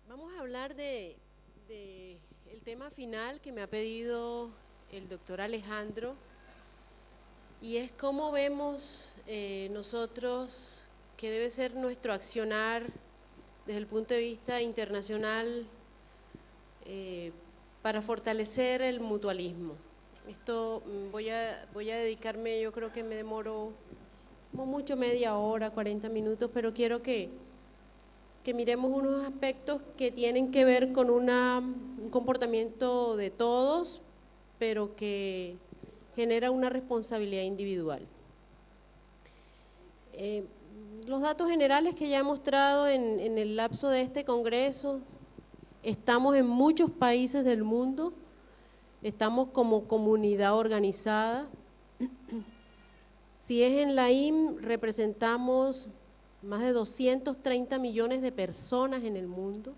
Vamos a hablar de el tema final que me ha pedido el doctor Alejandro, y es cómo vemos nosotros que debe ser nuestro accionar desde el punto de vista internacional para fortalecer el mutualismo. Esto voy a dedicarme, yo creo que me demoro como mucho media hora, 40 minutos, pero quiero que miremos unos aspectos que tienen que ver con un comportamiento de todos, pero que genera una responsabilidad individual. Los datos generales que ya he mostrado en el lapso de este congreso, estamos en muchos países del mundo, estamos como comunidad organizada. Si es en la IM, representamos más de 230 millones de personas en el mundo.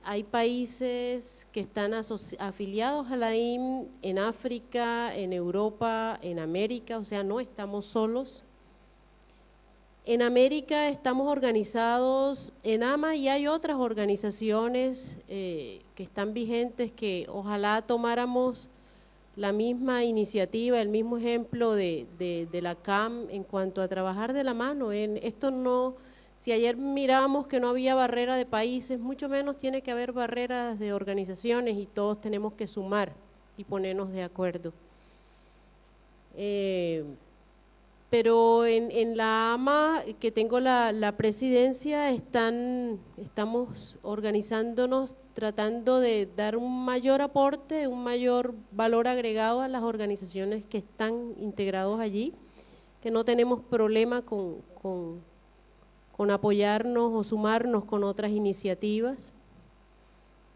Hay países que están afiliados a la IM en África, en Europa, en América, o sea, no estamos solos. En América estamos organizados en AMA y hay otras organizaciones que están vigentes que ojalá tomáramos la misma iniciativa, el mismo ejemplo de la CAM en cuanto a trabajar de la mano. Esto no, si ayer mirábamos que no había barrera de países, mucho menos tiene que haber barreras de organizaciones y todos tenemos que sumar y ponernos de acuerdo. Pero en la AMA, que tengo la presidencia, estamos organizándonos, tratando de dar un mayor aporte, un mayor valor agregado a las organizaciones que están integrados allí, que no tenemos problema con apoyarnos o sumarnos con otras iniciativas.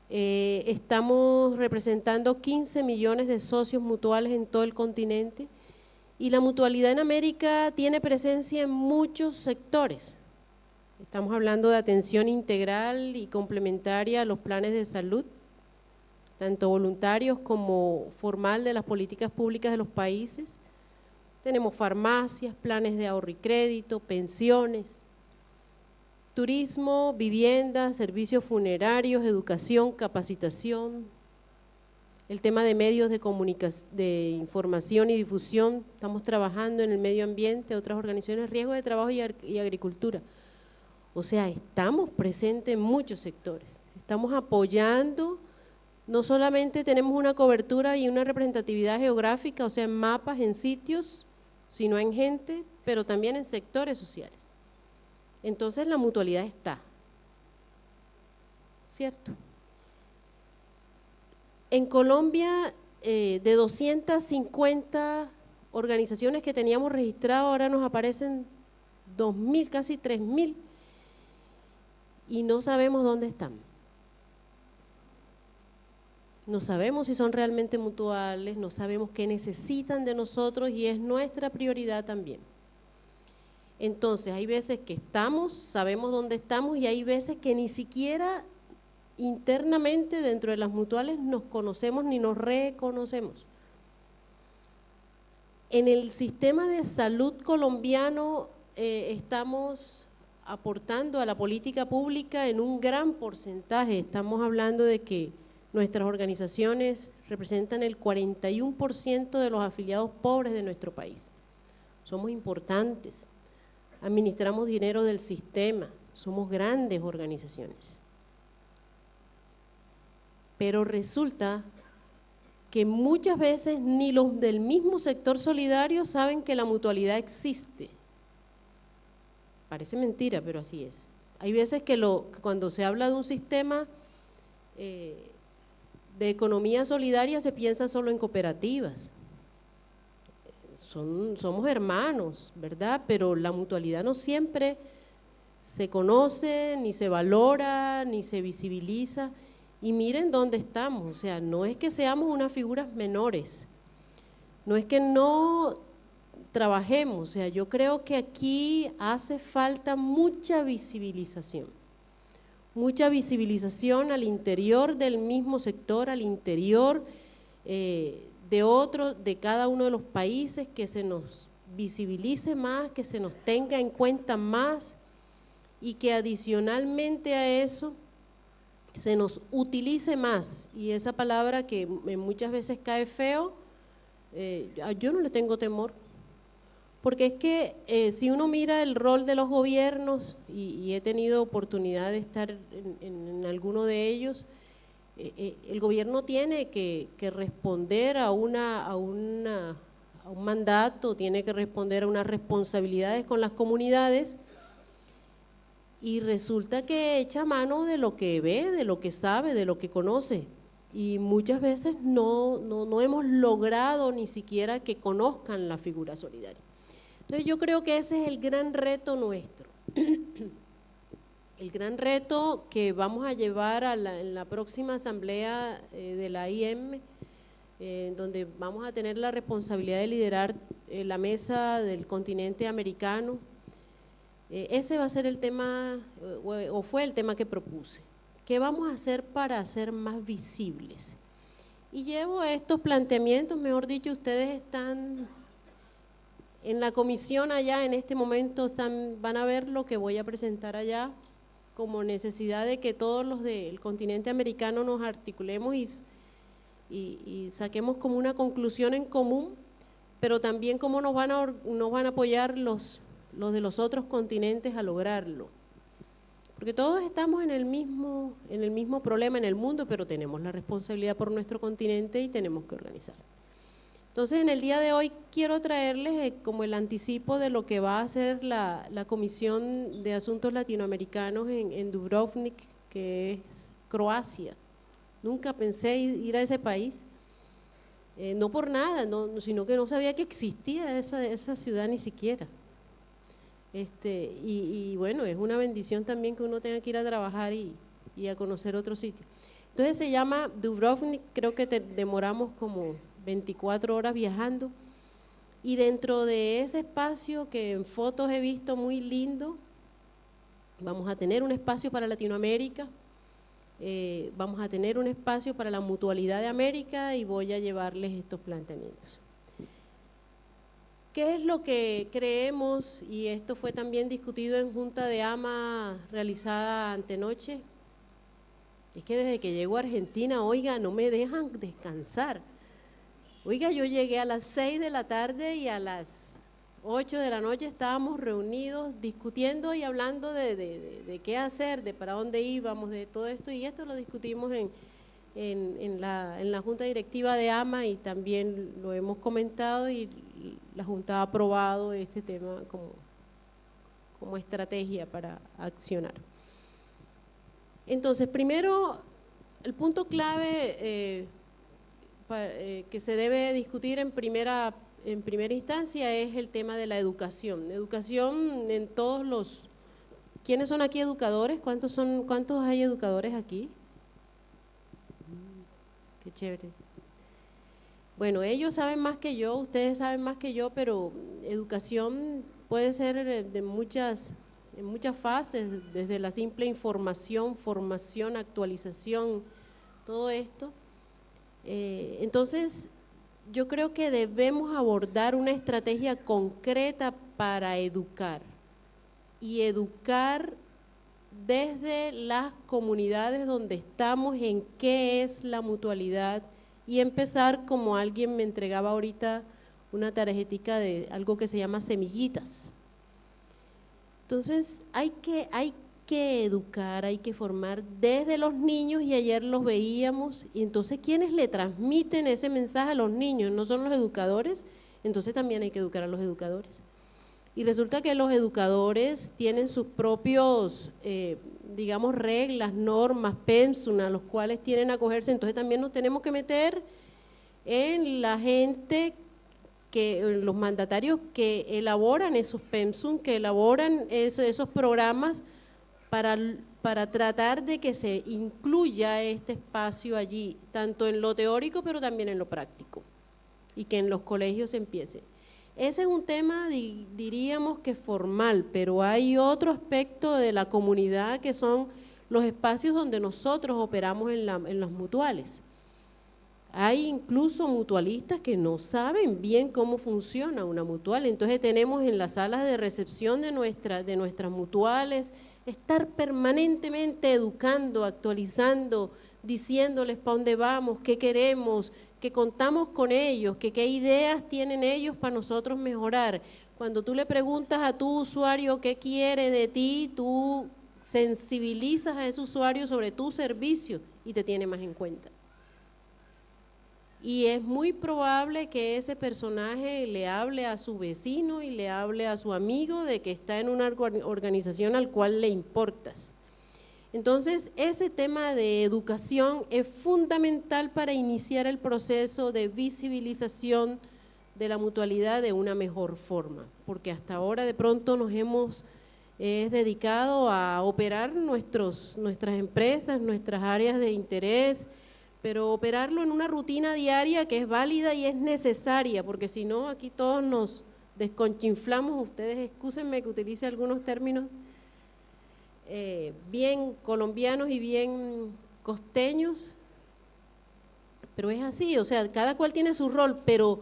Estamos representando 15 millones de socios mutuales en todo el continente, y la mutualidad en América tiene presencia en muchos sectores. Estamos hablando de atención integral y complementaria a los planes de salud, tanto voluntarios como formal de las políticas públicas de los países. Tenemos farmacias, planes de ahorro y crédito, pensiones, turismo, vivienda, servicios funerarios, educación, capacitación. El tema de medios de comunicación, de información y difusión, estamos trabajando en el medio ambiente, otras organizaciones, riesgo de trabajo y agricultura. O sea, estamos presentes en muchos sectores, estamos apoyando, no solamente tenemos una cobertura y una representatividad geográfica, o sea, en mapas, en sitios, sino en gente, pero también en sectores sociales. Entonces la mutualidad está, ¿cierto? En Colombia, de 250 organizaciones que teníamos registradas, ahora nos aparecen 2.000, casi 3.000, y no sabemos dónde están. No sabemos si son realmente mutuales, no sabemos qué necesitan de nosotros y es nuestra prioridad también. Entonces, hay veces que estamos, sabemos dónde estamos y hay veces que ni siquiera internamente dentro de las mutuales nos conocemos ni nos reconocemos. En el sistema de salud colombiano estamos aportando a la política pública en un gran porcentaje. Estamos hablando de que nuestras organizaciones representan el 41% de los afiliados pobres de nuestro país. Somos importantes, administramos dinero del sistema, somos grandes organizaciones. Pero resulta que muchas veces ni los del mismo sector solidario saben que la mutualidad existe. Parece mentira, pero así es. Hay veces que cuando se habla de un sistema de economía solidaria se piensa solo en cooperativas. Somos hermanos, ¿verdad? Pero la mutualidad no siempre se conoce, ni se valora, ni se visibiliza. Y miren dónde estamos, o sea, no es que seamos unas figuras menores, no es que no trabajemos, o sea, yo creo que aquí hace falta mucha visibilización al interior del mismo sector, al interior de cada uno de los países, que se nos visibilice más, que se nos tenga en cuenta más y que adicionalmente a eso se nos utilice más, y esa palabra que muchas veces cae feo, yo no le tengo temor, porque es que si uno mira el rol de los gobiernos, y he tenido oportunidad de estar en alguno de ellos, el gobierno tiene que responder a un mandato, tiene que responder a unas responsabilidades con las comunidades, y resulta que echa mano de lo que ve, de lo que sabe, de lo que conoce, y muchas veces no hemos logrado ni siquiera que conozcan la figura solidaria. Entonces yo creo que ese es el gran reto nuestro, el gran reto que vamos a llevar en la próxima asamblea de la IM, donde vamos a tener la responsabilidad de liderar la mesa del continente americano. Ese va a ser el tema, o fue el tema que propuse. ¿Qué vamos a hacer para ser más visibles? Y llevo estos planteamientos, mejor dicho, ustedes están en la comisión allá, en este momento van a ver lo que voy a presentar allá, como necesidad de que todos los del continente americano nos articulemos y saquemos como una conclusión en común, pero también cómo nos van a apoyar los de los otros continentes a lograrlo. Porque todos estamos en el mismo problema en el mundo, pero tenemos la responsabilidad por nuestro continente y tenemos que organizar. Entonces, en el día de hoy quiero traerles como el anticipo de lo que va a hacer la Comisión de Asuntos Latinoamericanos en Dubrovnik, que es Croacia. Nunca pensé ir a ese país, no por nada, sino que no sabía que existía esa ciudad ni siquiera. Y bueno, es una bendición también que uno tenga que ir a trabajar y a conocer otro sitio. Entonces se llama Dubrovnik, creo que demoramos como 24 horas viajando, y dentro de ese espacio que en fotos he visto muy lindo, vamos a tener un espacio para Latinoamérica, vamos a tener un espacio para la mutualidad de América, y voy a llevarles estos planteamientos. ¿Qué es lo que creemos? Y esto fue también discutido en Junta de AMA realizada antenoche. Es que desde que llego a Argentina, oiga, no me dejan descansar. Oiga, yo llegué a las 6 de la tarde y a las 8 de la noche estábamos reunidos discutiendo y hablando de qué hacer, de para dónde íbamos, de todo esto, y esto lo discutimos en la Junta Directiva de AMA, y también lo hemos comentado, y la Junta ha aprobado este tema como estrategia para accionar. Entonces, primero, el punto clave que se debe discutir en primera instancia es el tema de la educación. Educación en todos los… ¿Quiénes son aquí educadores? ¿Cuántos hay educadores aquí? Qué chévere. Bueno, ellos saben más que yo, ustedes saben más que yo, pero educación puede ser en muchas fases, desde la simple información, formación, actualización, todo esto. Entonces, yo creo que debemos abordar una estrategia concreta para educar, y educar desde las comunidades donde estamos en qué es la mutualidad, y empezar, como alguien me entregaba ahorita una tarjetica de algo que se llama semillitas. Entonces hay que educar, hay que formar desde los niños, y ayer los veíamos, y entonces ¿quiénes le transmiten ese mensaje a los niños? ¿No son los educadores? Entonces también hay que educar a los educadores. Y resulta que los educadores tienen sus propios, digamos, reglas, normas, pensum, a los cuales tienen que acogerse. Entonces también nos tenemos que meter en la gente, los mandatarios que elaboran esos pensum, que elaboran esos programas para tratar de que se incluya este espacio allí, tanto en lo teórico pero también en lo práctico, y que en los colegios se empiece. Ese es un tema, diríamos que formal, pero hay otro aspecto de la comunidad que son los espacios donde nosotros operamos en las mutuales. Hay incluso mutualistas que no saben bien cómo funciona una mutual, entonces tenemos en las salas de recepción de nuestras mutuales estar permanentemente educando, actualizando, diciéndoles para dónde vamos, qué queremos, que contamos con ellos, que qué ideas tienen ellos para nosotros mejorar. Cuando tú le preguntas a tu usuario qué quiere de ti, tú sensibilizas a ese usuario sobre tu servicio y te tiene más en cuenta. Y es muy probable que ese personaje le hable a su vecino y le hable a su amigo de que está en una organización al cual le importas. Entonces, ese tema de educación es fundamental para iniciar el proceso de visibilización de la mutualidad de una mejor forma, porque hasta ahora de pronto nos hemos dedicado a operar nuestras empresas, nuestras áreas de interés, pero operarlo en una rutina diaria que es válida y es necesaria, porque si no, aquí todos nos desconchinflamos. Ustedes excúsenme que utilice algunos términos bien colombianos y bien costeños, pero es así, o sea, cada cual tiene su rol, pero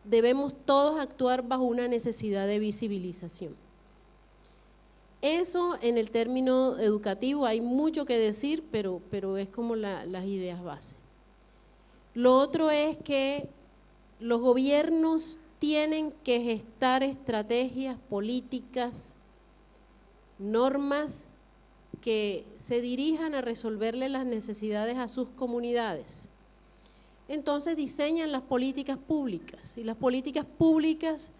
debemos todos actuar bajo una necesidad de visibilización. Eso en el término educativo hay mucho que decir, pero es como las ideas base. Lo otro es que los gobiernos tienen que gestar estrategias, políticas, normas que se dirijan a resolverle las necesidades a sus comunidades. Entonces diseñan las políticas públicas, y las políticas públicas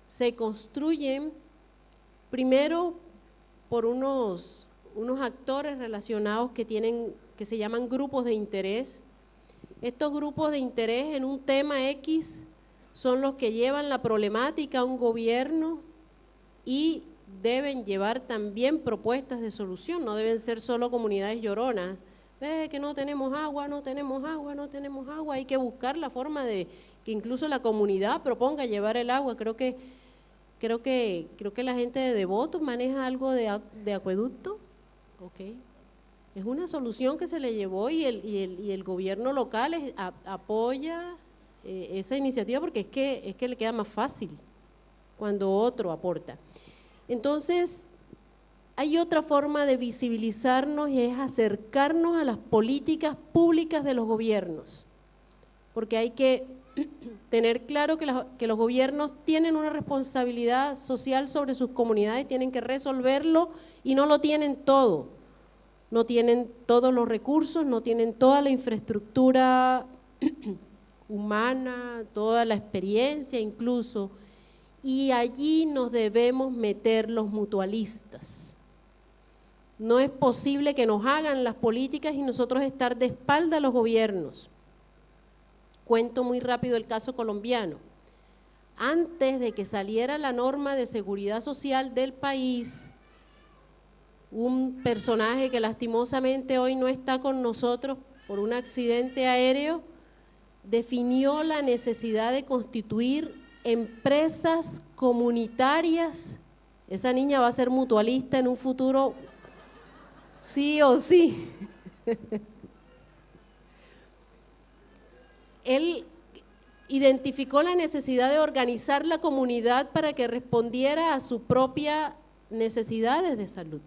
se construyen primero por unos actores relacionados que se llaman grupos de interés. Estos grupos de interés en un tema X son los que llevan la problemática a un gobierno y deben llevar también propuestas de solución, no deben ser solo comunidades lloronas. Que no tenemos agua, no tenemos agua, no tenemos agua, hay que buscar la forma de que incluso la comunidad proponga llevar el agua. Creo que la gente de Devoto maneja algo de acueducto, okay. Es una solución que se le llevó y el gobierno local apoya esa iniciativa porque es que le queda más fácil cuando otro aporta. Entonces, hay otra forma de visibilizarnos y es acercarnos a las políticas públicas de los gobiernos, porque hay que tener claro que los gobiernos tienen una responsabilidad social sobre sus comunidades, tienen que resolverlo y no lo tienen todo, no tienen todos los recursos, no tienen toda la infraestructura humana, toda la experiencia incluso, y allí nos debemos meter los mutualistas. No es posible que nos hagan las políticas y nosotros estar de espalda a los gobiernos. Cuento muy rápido el caso colombiano. Antes de que saliera la norma de seguridad social del país, un personaje que lastimosamente hoy no está con nosotros por un accidente aéreo, definió la necesidad de constituir empresas comunitarias. Esa niña va a ser mutualista en un futuro, sí o sí. Él identificó la necesidad de organizar la comunidad para que respondiera a sus propias necesidades de salud,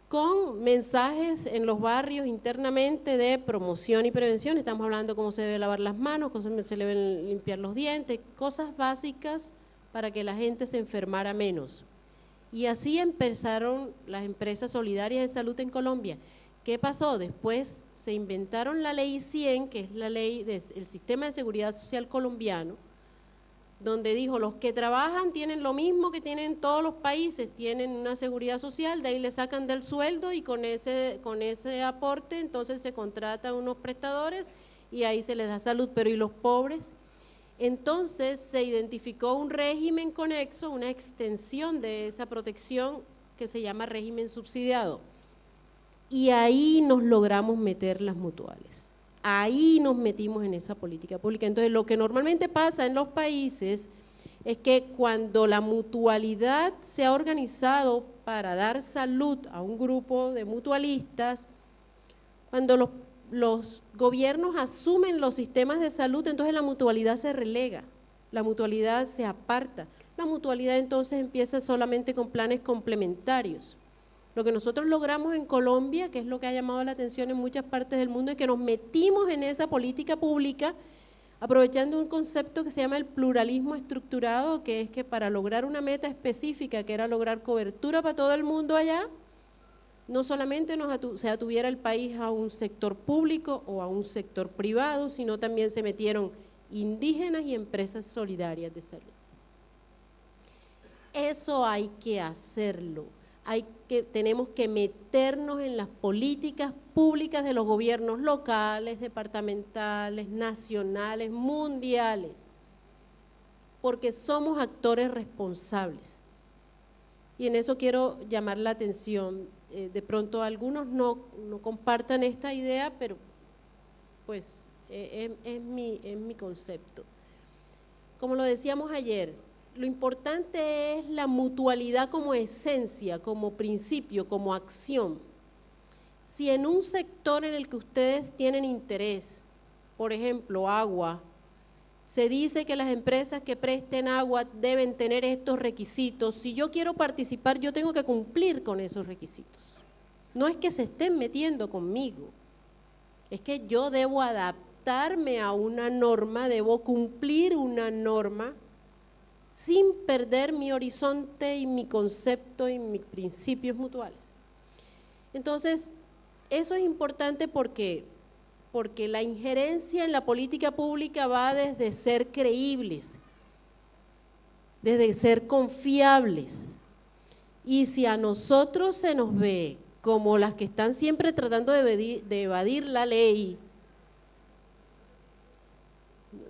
con mensajes en los barrios internamente de promoción y prevención. Estamos hablando de cómo se debe lavar las manos, cómo se deben limpiar los dientes, cosas básicas para que la gente se enfermara menos. Y así empezaron las empresas solidarias de salud en Colombia. ¿Qué pasó? Después se inventaron la ley 100, que es la ley del sistema de seguridad social colombiano, donde dijo, los que trabajan tienen lo mismo que tienen todos los países, tienen una seguridad social, de ahí le sacan del sueldo y con ese aporte entonces se contratan unos prestadores y ahí se les da salud, pero ¿y los pobres? Entonces se identificó un régimen conexo, una extensión de esa protección que se llama régimen subsidiado. Y ahí nos logramos meter las mutuales, ahí nos metimos en esa política pública. Entonces lo que normalmente pasa en los países es que cuando la mutualidad se ha organizado para dar salud a un grupo de mutualistas, cuando los gobiernos asumen los sistemas de salud, entonces la mutualidad se relega, la mutualidad se aparta, la mutualidad entonces empieza solamente con planes complementarios. Lo que nosotros logramos en Colombia, que es lo que ha llamado la atención en muchas partes del mundo, es que nos metimos en esa política pública aprovechando un concepto que se llama el pluralismo estructurado, que es que para lograr una meta específica, que era lograr cobertura para todo el mundo allá, no solamente se atuviera el país a un sector público o a un sector privado, sino también se metieron indígenas y empresas solidarias de salud. Eso hay que hacerlo, tenemos que meternos en las políticas públicas de los gobiernos locales, departamentales, nacionales, mundiales, porque somos actores responsables. Y en eso quiero llamar la atención. De pronto algunos no compartan esta idea, pero pues es mi concepto. Como lo decíamos ayer, lo importante es la mutualidad como esencia, como principio, como acción. Si en un sector en el que ustedes tienen interés, por ejemplo, agua, se dice que las empresas que presten agua deben tener estos requisitos. Si yo quiero participar, yo tengo que cumplir con esos requisitos. No es que se estén metiendo conmigo, es que yo debo adaptarme a una norma, debo cumplir una norma sin perder mi horizonte y mi concepto y mis principios mutuales. Entonces, eso es importante porque la injerencia en la política pública va desde ser creíbles, desde ser confiables. Y si a nosotros se nos ve como las que están siempre tratando de evadir la ley,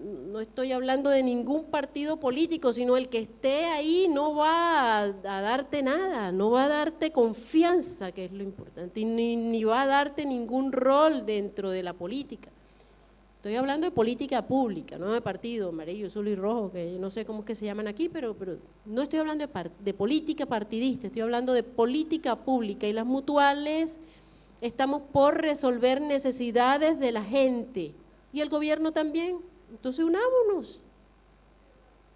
no estoy hablando de ningún partido político, sino el que esté ahí no va a darte nada, no va a darte confianza, que es lo importante, y ni va a darte ningún rol dentro de la política. Estoy hablando de política pública, no de partido, amarillo, azul y rojo, que yo no sé cómo es que se llaman aquí, pero no estoy hablando de política partidista, estoy hablando de política pública, y las mutuales estamos por resolver necesidades de la gente, y el gobierno también. Entonces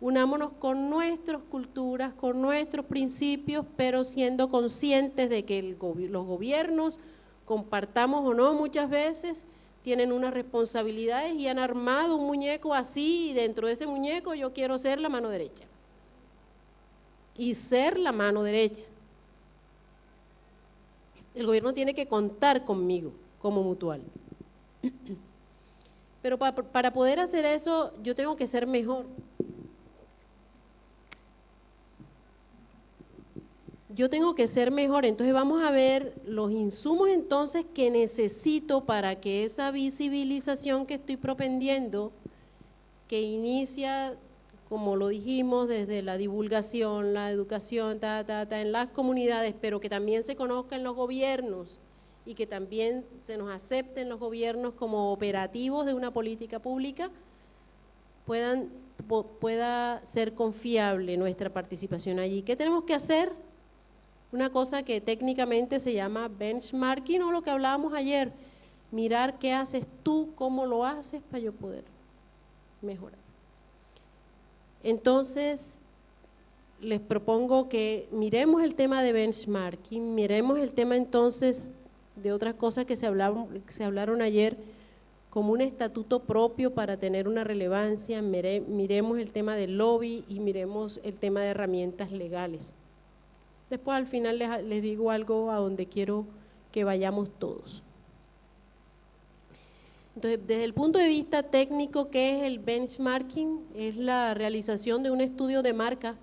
unámonos con nuestras culturas, con nuestros principios, pero siendo conscientes de que los gobiernos, compartamos o no muchas veces, tienen unas responsabilidades y han armado un muñeco así, y dentro de ese muñeco yo quiero ser la mano derecha. Y ser la mano derecha. El gobierno tiene que contar conmigo como mutual. Pero para poder hacer eso, yo tengo que ser mejor. Yo tengo que ser mejor, entonces vamos a ver los insumos entonces que necesito para que esa visibilización que estoy propendiendo, que inicia, como lo dijimos, desde la divulgación, la educación, en las comunidades, pero que también se conozca en los gobiernos, y que también se nos acepten los gobiernos como operativos de una política pública, pueda ser confiable nuestra participación allí. ¿Qué tenemos que hacer? Una cosa que técnicamente se llama benchmarking, o lo que hablábamos ayer, mirar qué haces tú, cómo lo haces para yo poder mejorar. Entonces, les propongo que miremos el tema de benchmarking, miremos el tema entonces de otras cosas que se hablaron ayer, como un estatuto propio para tener una relevancia, miremos el tema del lobby y miremos el tema de herramientas legales. Después al final les digo algo a donde quiero que vayamos todos. Entonces, desde el punto de vista técnico, ¿qué es el benchmarking? Es la realización de un estudio de marca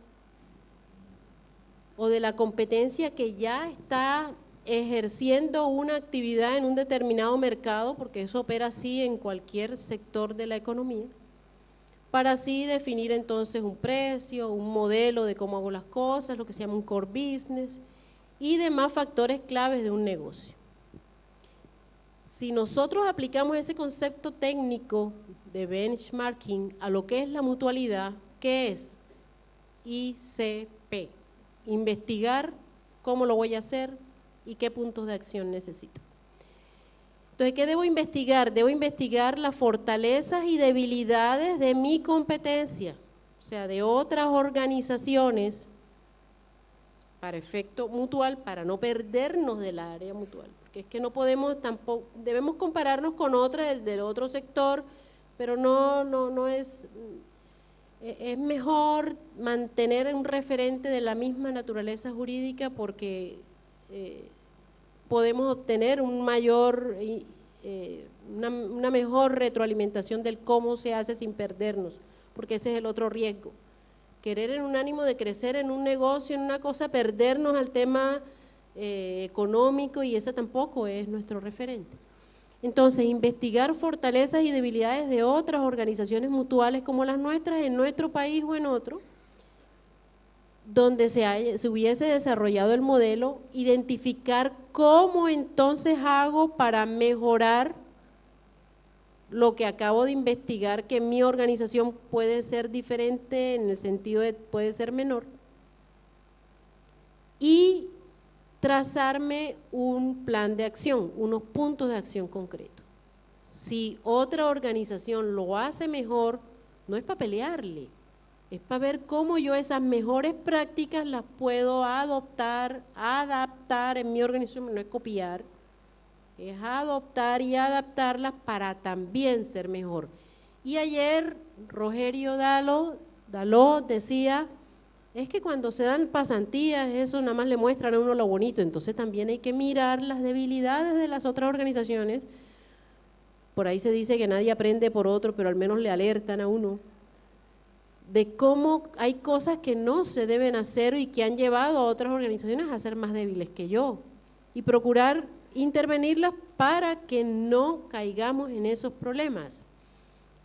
o de la competencia que ya está ejerciendo una actividad en un determinado mercado, porque eso opera así en cualquier sector de la economía, para así definir entonces un precio, un modelo de cómo hago las cosas, lo que se llama un core business, y demás factores claves de un negocio. Si nosotros aplicamos ese concepto técnico de benchmarking a lo que es la mutualidad, ¿qué es? ICP, investigar cómo lo voy a hacer y qué puntos de acción necesito. Entonces, ¿qué debo investigar? Debo investigar las fortalezas y debilidades de mi competencia, o sea, de otras organizaciones para efecto mutual, para no perdernos del área mutual, porque es que no podemos tampoco, debemos compararnos con otra del otro sector, pero no es mejor mantener un referente de la misma naturaleza jurídica porque podemos obtener un mayor, una mejor retroalimentación del cómo se hace sin perdernos, porque ese es el otro riesgo. Querer en un ánimo de crecer en un negocio, en una cosa, perdernos al tema económico, y ese tampoco es nuestro referente. Entonces, investigar fortalezas y debilidades de otras organizaciones mutuales como las nuestras en nuestro país o en otro, donde se hubiese desarrollado el modelo, identificar cómo entonces hago para mejorar lo que acabo de investigar, que mi organización puede ser diferente en el sentido de puede ser menor, y trazarme un plan de acción, unos puntos de acción concretos. Si otra organización lo hace mejor, no es para pelearle, es para ver cómo yo esas mejores prácticas las puedo adoptar, adaptar en mi organización, no es copiar, es adoptar y adaptarlas para también ser mejor. Y ayer Rogerio Daló decía, es que cuando se dan pasantías, eso nada más le muestran a uno lo bonito, entonces también hay que mirar las debilidades de las otras organizaciones. Por ahí se dice que nadie aprende por otro, pero al menos le alertan a uno de cómo hay cosas que no se deben hacer y que han llevado a otras organizaciones a ser más débiles que yo, y procurar intervenirlas para que no caigamos en esos problemas.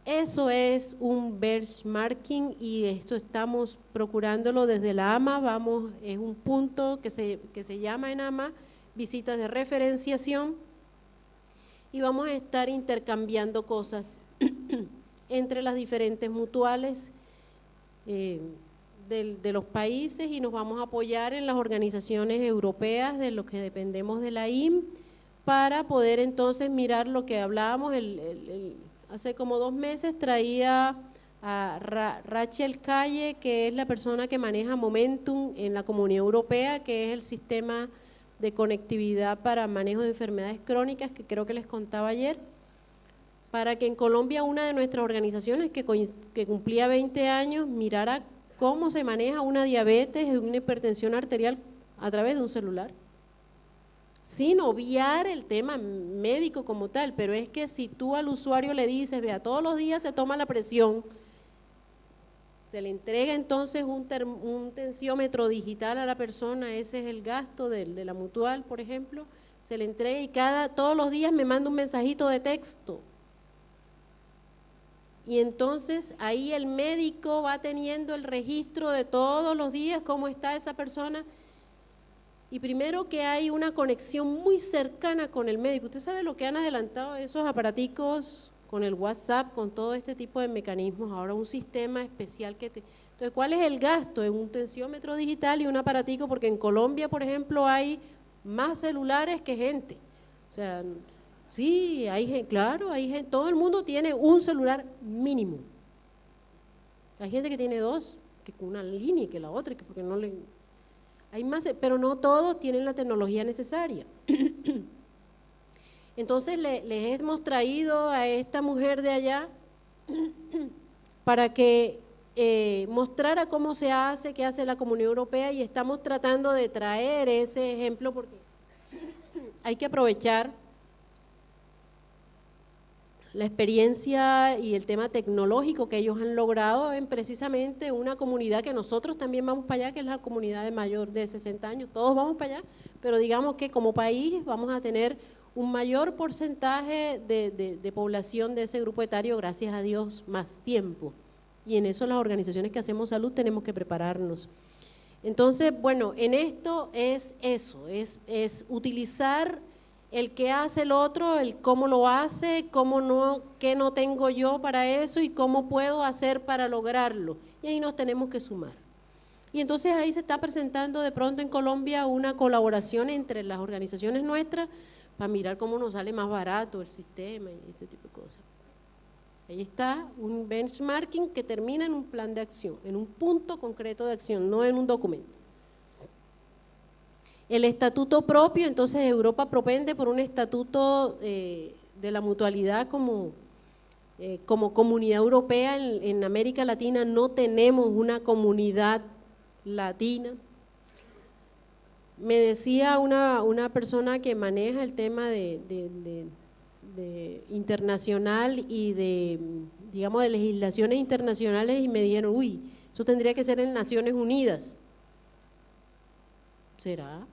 Eso es un benchmarking y esto estamos procurándolo desde la AMA, es un punto que se llama en AMA visitas de referenciación, y vamos a estar intercambiando cosas entre las diferentes mutuales de los países, y nos vamos a apoyar en las organizaciones europeas de lo que dependemos de la IM para poder entonces mirar lo que hablábamos. Hace como 2 meses traía a Rachel Calle, que es la persona que maneja Momentum en la Comunidad Europea, que es el sistema de conectividad para manejo de enfermedades crónicas que creo que les contaba ayer, para que en Colombia una de nuestras organizaciones que cumplía 20 años mirara cómo se maneja una diabetes y una hipertensión arterial a través de un celular, sin obviar el tema médico como tal, pero es que si tú al usuario le dices, vea, todos los días se toma la presión, se le entrega entonces un tensiómetro digital a la persona, ese es el gasto de la mutual, por ejemplo, se le entrega y todos los días me manda un mensajito de texto. Y entonces ahí el médico va teniendo el registro de todos los días, cómo está esa persona. Y primero que hay una conexión muy cercana con el médico. Usted sabe lo que han adelantado esos aparaticos con el WhatsApp, con todo este tipo de mecanismos. Ahora un sistema especial Entonces, ¿cuál es el gasto? En un tensiómetro digital y un aparatico, porque en Colombia, por ejemplo, hay más celulares que gente. O sea, sí, claro, todo el mundo tiene un celular mínimo. Hay gente que tiene 2, que con una línea y que la otra, porque no le… Hay más, pero no todos tienen la tecnología necesaria. Entonces les hemos traído a esta mujer de allá para que mostrara cómo se hace, qué hace la Comunidad Europea, y estamos tratando de traer ese ejemplo porque hay que aprovechar la experiencia y el tema tecnológico que ellos han logrado en precisamente una comunidad que nosotros también vamos para allá, que es la comunidad de mayor de 60 años, todos vamos para allá, pero digamos que como país vamos a tener un mayor porcentaje de población de ese grupo etario, gracias a Dios, más tiempo, y en eso las organizaciones que hacemos salud tenemos que prepararnos. Entonces, bueno, en esto es eso, es utilizar el qué hace el otro, el cómo lo hace, qué no tengo yo para eso y cómo puedo hacer para lograrlo. Y ahí nos tenemos que sumar. Y entonces ahí se está presentando de pronto en Colombia una colaboración entre las organizaciones nuestras para mirar cómo nos sale más barato el sistema y este tipo de cosas. Ahí está un benchmarking que termina en un plan de acción, en un punto concreto de acción, no en un documento. El estatuto propio, entonces Europa propende por un estatuto de la mutualidad como comunidad europea. En América Latina no tenemos una comunidad latina. Me decía una persona que maneja el tema de internacional y de, digamos, de legislaciones internacionales, y me dijeron, uy, eso tendría que ser en Naciones Unidas. ¿Será?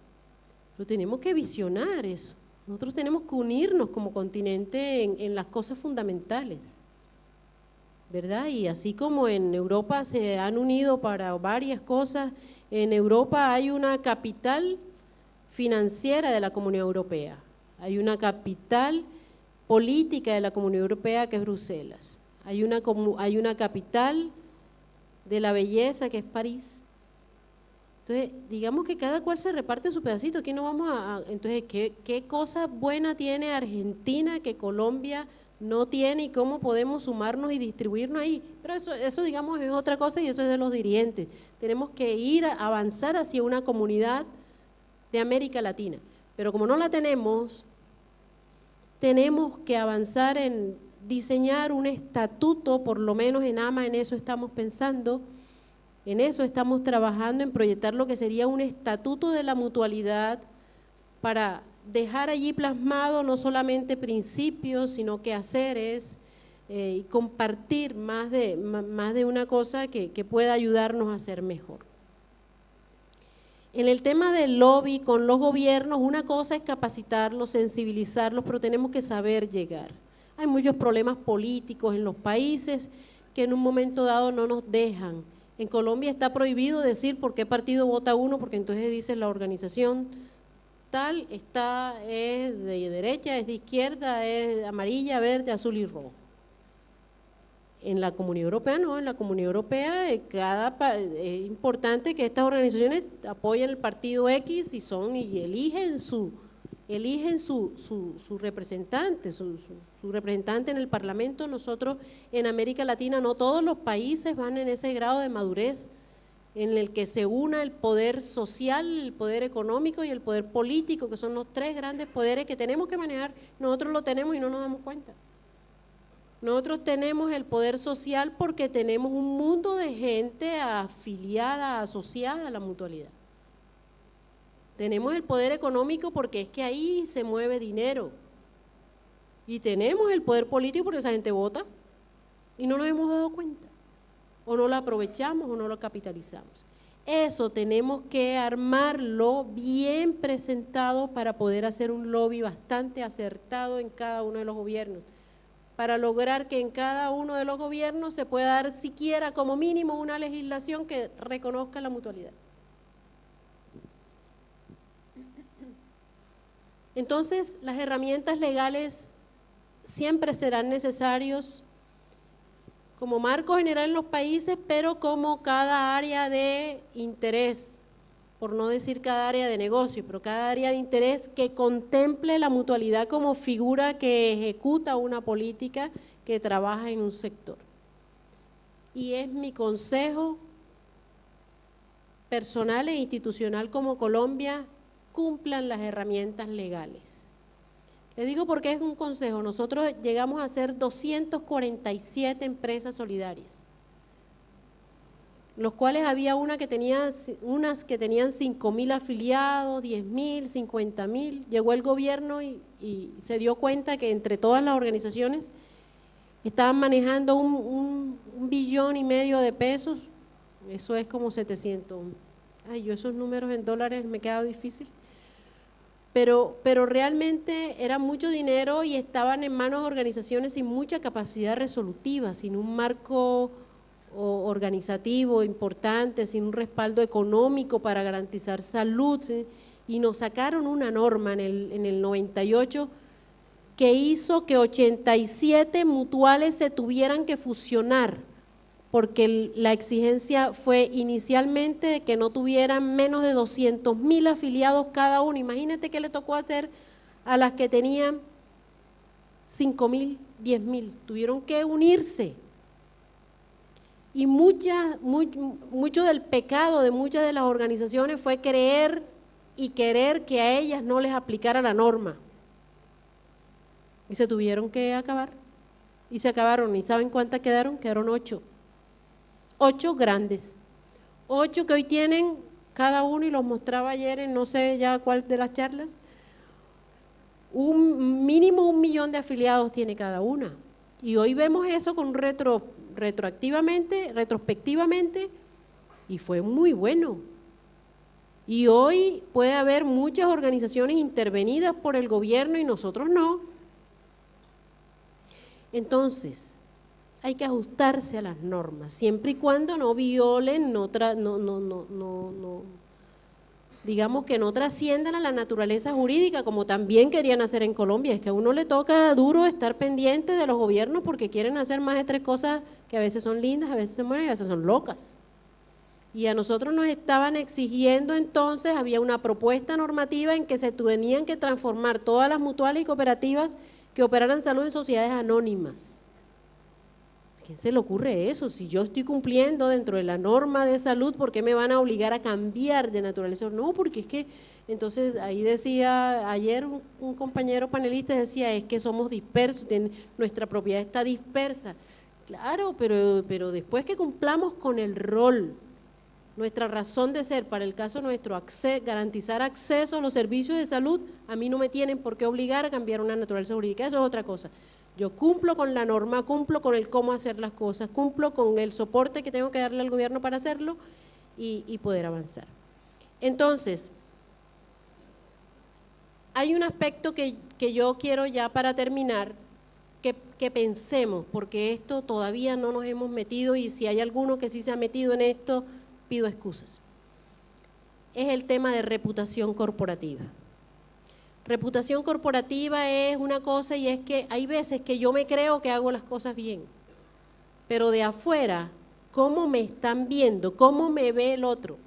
Pero tenemos que visionar eso. Nosotros tenemos que unirnos como continente en las cosas fundamentales, ¿verdad? Y así como en Europa se han unido para varias cosas, en Europa hay una capital financiera de la Comunidad Europea, hay una capital política de la Comunidad Europea que es Bruselas, hay una capital de la belleza que es París. Entonces, digamos que cada cual se reparte su pedacito. Aquí no vamos entonces, ¿qué cosa buena tiene Argentina que Colombia no tiene y cómo podemos sumarnos y distribuirnos ahí? Pero eso digamos es otra cosa, y eso es de los dirigentes. Tenemos que ir a avanzar hacia una comunidad de América Latina, pero como no la tenemos, tenemos que avanzar en diseñar un estatuto, por lo menos en AMA en eso estamos pensando. En eso estamos trabajando, en proyectar lo que sería un estatuto de la mutualidad para dejar allí plasmado no solamente principios, sino que haceres y compartir más de una cosa que pueda ayudarnos a ser mejor. En el tema del lobby con los gobiernos, una cosa es capacitarlos, sensibilizarlos, pero tenemos que saber llegar. Hay muchos problemas políticos en los países que en un momento dado no nos dejan. En Colombia está prohibido decir por qué partido vota uno, porque entonces dice la organización tal es de derecha, es de izquierda, es amarilla, verde, azul y rojo. En la Comunidad Europea no, en la Comunidad Europea es importante que estas organizaciones apoyen el partido X y eligen su representante, su representante en el Parlamento. Nosotros en América Latina no todos los países van en ese grado de madurez en el que se una el poder social, el poder económico y el poder político, que son los tres grandes poderes que tenemos que manejar. Nosotros lo tenemos y no nos damos cuenta. Nosotros tenemos el poder social porque tenemos un mundo de gente afiliada, asociada a la mutualidad. Tenemos el poder económico porque es que ahí se mueve dinero. Y tenemos el poder político porque esa gente vota y no nos hemos dado cuenta. O no lo aprovechamos o no lo capitalizamos. Eso tenemos que armarlo bien presentado para poder hacer un lobby bastante acertado en cada uno de los gobiernos, para lograr que en cada uno de los gobiernos se pueda dar siquiera como mínimo una legislación que reconozca la mutualidad. Entonces, las herramientas legales siempre serán necesarios como marco general en los países, pero como cada área de interés, por no decir cada área de negocio, pero cada área de interés que contemple la mutualidad como figura que ejecuta una política, que trabaja en un sector. Y es mi consejo personal e institucional como Colombia: cumplan las herramientas legales. Le digo porque es un consejo. Nosotros llegamos a ser 247 empresas solidarias, los cuales había unas que tenían 5.000 afiliados, 10.000, 50.000. Llegó el gobierno y se dio cuenta que entre todas las organizaciones estaban manejando un 1,5 billones de pesos. Eso es como 700. Ay, yo esos números en dólares me queda difícil. Pero realmente era mucho dinero y estaban en manos de organizaciones sin mucha capacidad resolutiva, sin un marco organizativo importante, sin un respaldo económico para garantizar salud, ¿sí? Y nos sacaron una norma en el 98 que hizo que 87 mutuales se tuvieran que fusionar, porque la exigencia fue inicialmente de que no tuvieran menos de 200.000 afiliados cada uno. Imagínate qué le tocó hacer a las que tenían 5.000, 10.000, tuvieron que unirse. Y mucho del pecado de muchas de las organizaciones fue creer y querer que a ellas no les aplicara la norma. Y se tuvieron que acabar. Y se acabaron. ¿Y saben cuántas quedaron? Quedaron 8. 8 grandes. 8 que hoy tienen cada uno, y los mostraba ayer en no sé ya cuál de las charlas, un mínimo 1 millón de afiliados tiene cada una. Y hoy vemos eso con retrospectivamente, y fue muy bueno. Y hoy puede haber muchas organizaciones intervenidas por el gobierno y nosotros no. Entonces, hay que ajustarse a las normas, siempre y cuando no violen, digamos que no trasciendan a la naturaleza jurídica, como también querían hacer en Colombia. Es que a uno le toca duro estar pendiente de los gobiernos porque quieren hacer más de 3 cosas que a veces son lindas, a veces son buenas y a veces son locas. Y a nosotros nos estaban exigiendo entonces, había una propuesta normativa en que se tenían que transformar todas las mutuales y cooperativas que operaran salud en sociedades anónimas. ¿A quién se le ocurre eso? Si yo estoy cumpliendo dentro de la norma de salud, ¿por qué me van a obligar a cambiar de naturaleza? No, porque es que, entonces ahí decía, ayer un compañero panelista decía, es que somos dispersos, nuestra propiedad está dispersa. Claro, pero después que cumplamos con el rol, nuestra razón de ser, para el caso nuestro, garantizar acceso a los servicios de salud, a mí no me tienen por qué obligar a cambiar una naturaleza jurídica, eso es otra cosa. Yo cumplo con la norma, cumplo con el cómo hacer las cosas, cumplo con el soporte que tengo que darle al gobierno para hacerlo y poder avanzar. Entonces, hay un aspecto que yo quiero ya para terminar, que pensemos, porque esto todavía no nos hemos metido, y si hay alguno que sí se ha metido en esto, pido excusas. Es el tema de reputación corporativa. Reputación corporativa es una cosa, y es que hay veces que yo me creo que hago las cosas bien, pero de afuera, ¿cómo me están viendo? ¿Cómo me ve el otro?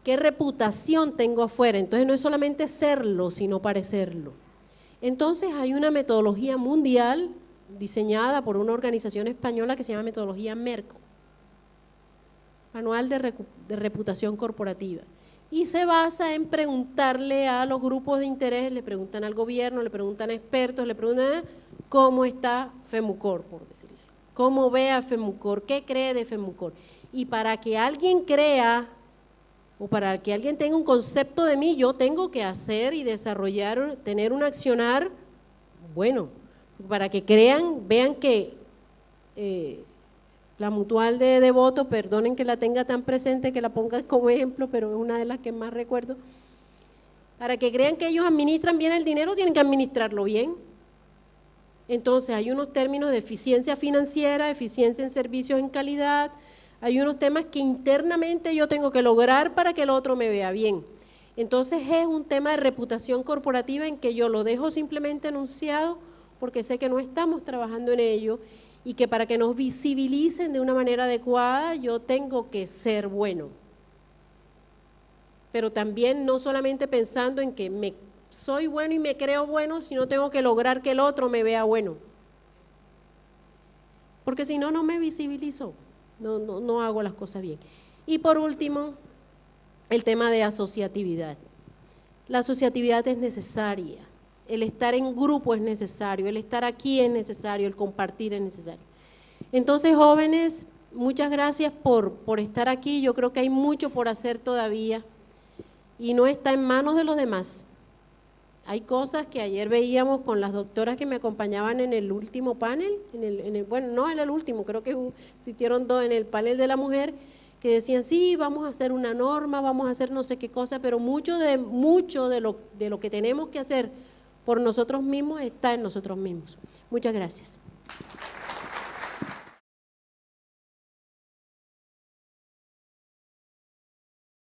¿Qué reputación tengo afuera? Entonces no es solamente serlo, sino parecerlo. Entonces hay una metodología mundial diseñada por una organización española que se llama metodología Merco, Manual de Reputación Corporativa, y se basa en preguntarle a los grupos de interés, le preguntan al gobierno, le preguntan a expertos, le preguntan cómo está FEMUCOR, por decirle, cómo ve a FEMUCOR, qué cree de FEMUCOR, y para que alguien crea o para que alguien tenga un concepto de mí, yo tengo que hacer y desarrollar, tener un accionar bueno, para que vean que la mutual de Devoto, perdonen que la tenga tan presente, que la ponga como ejemplo, pero es una de las que más recuerdo, para que crean que ellos administran bien el dinero, tienen que administrarlo bien. Entonces hay unos términos de eficiencia financiera, eficiencia en servicios en calidad, hay unos temas que internamente yo tengo que lograr para que el otro me vea bien. Entonces es un tema de reputación corporativa en que yo lo dejo simplemente anunciado porque sé que no estamos trabajando en ello, y que para que nos visibilicen de una manera adecuada yo tengo que ser bueno. Pero también no solamente pensando en que soy bueno y me creo bueno, sino tengo que lograr que el otro me vea bueno. Porque si no, no me visibilizo, no hago las cosas bien. Y por último, el tema de asociatividad. La asociatividad es necesaria. El estar en grupo es necesario, el estar aquí es necesario, el compartir es necesario. Entonces, jóvenes, muchas gracias por estar aquí. Yo creo que hay mucho por hacer todavía y no está en manos de los demás. Hay cosas que ayer veíamos con las doctoras que me acompañaban en el último panel, bueno, no en el último, creo que existieron 2 en el panel de la mujer, que decían, sí, vamos a hacer una norma, vamos a hacer no sé qué cosa, pero mucho de lo que tenemos que hacer por nosotros mismos está en nosotros mismos. Muchas gracias.